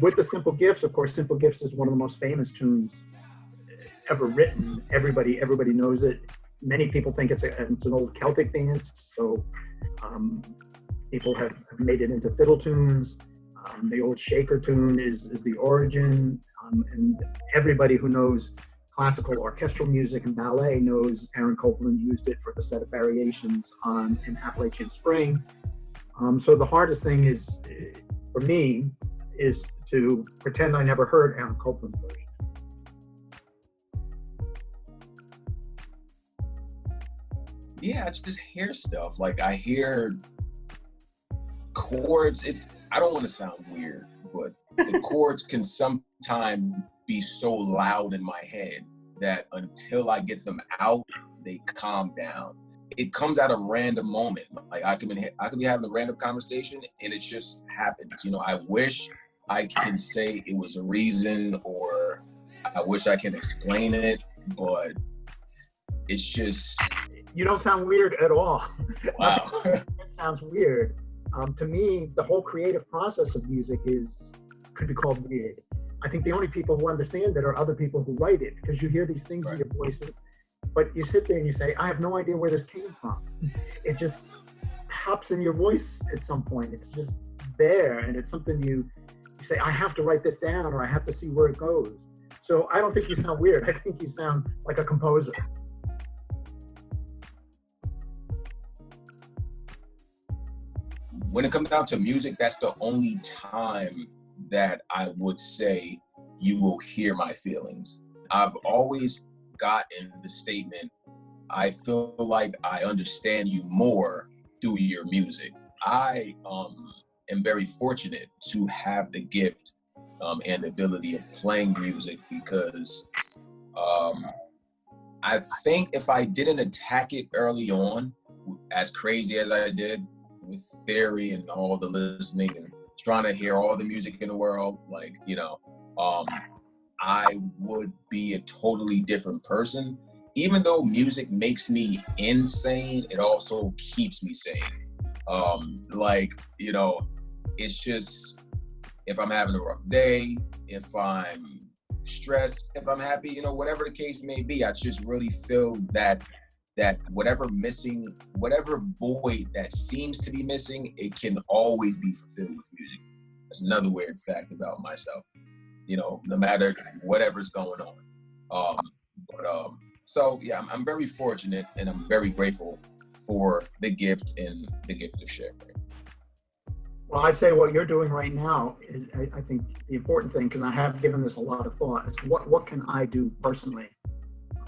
With the Simple Gifts, of course, Simple Gifts is one of the most famous tunes ever written. Everybody knows it. Many people think it's an old Celtic dance, so people have made it into fiddle tunes. The old shaker tune is the origin, and everybody who knows classical orchestral music and ballet knows Aaron Copland used it for the set of variations on In Appalachian Spring. So the hardest thing is, for me, is to pretend I never heard Aaron Copland's version. Yeah, I just hear stuff. Like, I hear chords. I don't want to sound weird, but the chords can sometimes be so loud in my head that until I get them out, they calm down. It comes at a random moment. Like, I can be having a random conversation and it just happens. You know, I wish I can say it was a reason, or I wish I can explain it, but it's just... You don't sound weird at all. Wow. It sounds weird. To me, the whole creative process of music could be called weird. I think the only people who understand it are other people who write it, because you hear these things in your voices, but you sit there and you say, I have no idea where this came from. It just pops in your voice at some point. It's just there, and it's something you say, I have to write this down, or I have to see where it goes. So I don't think you sound weird. I think you sound like a composer. When it comes down to music, that's the only time that I would say you will hear my feelings. I've always gotten the statement, I feel like I understand you more through your music. I am very fortunate to have the gift and the ability of playing music, because I think if I didn't attack it early on, as crazy as I did, with theory and all the listening and trying to hear all the music in the world, like, you know, I would be a totally different person. Even though music makes me insane, it also keeps me sane. Like, you know, it's just, if I'm having a rough day, if I'm stressed, if I'm happy, you know, whatever the case may be, I just really feel that whatever void that seems to be missing, it can always be fulfilled with music. That's another weird fact about myself. You know, no matter whatever's going on. So yeah, I'm very fortunate, and I'm very grateful for the gift and the gift of sharing. Well, I'd say what you're doing right now is, I think, the important thing, because I have given this a lot of thought, is what can I do personally?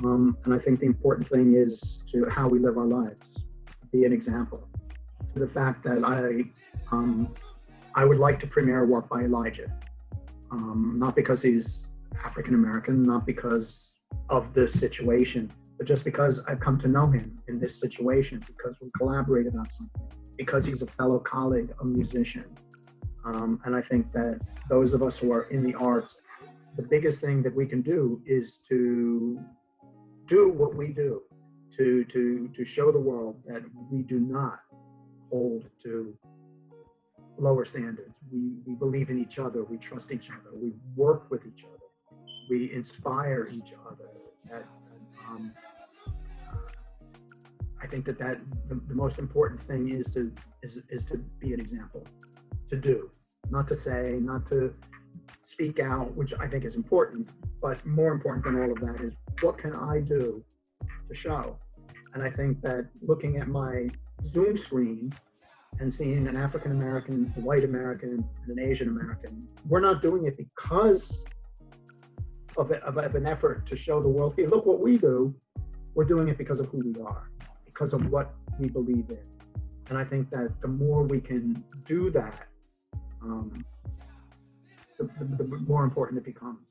And I think the important thing is to how we live our lives, be an example. The fact that I would like to premiere a work by Elijah, not because he's African American, not because of this situation, but just because I've come to know him in this situation, because we collaborated on something, because he's a fellow colleague, a musician. And I think that those of us who are in the arts, the biggest thing that we can do is to do what we do, to show the world that we do not hold to lower standards. We believe in each other, we trust each other, we work with each other, we inspire each other. I think that the most important thing is to be an example, to do, not to say, not to speak out, which I think is important, but more important than all of that is, what can I do to show? And I think that looking at my Zoom screen and seeing an African American, a white American, and an Asian American, we're not doing it because of an effort to show the world, hey, look what we do. We're doing it because of who we are, because of what we believe in. And I think that the more we can do that, the more important it becomes.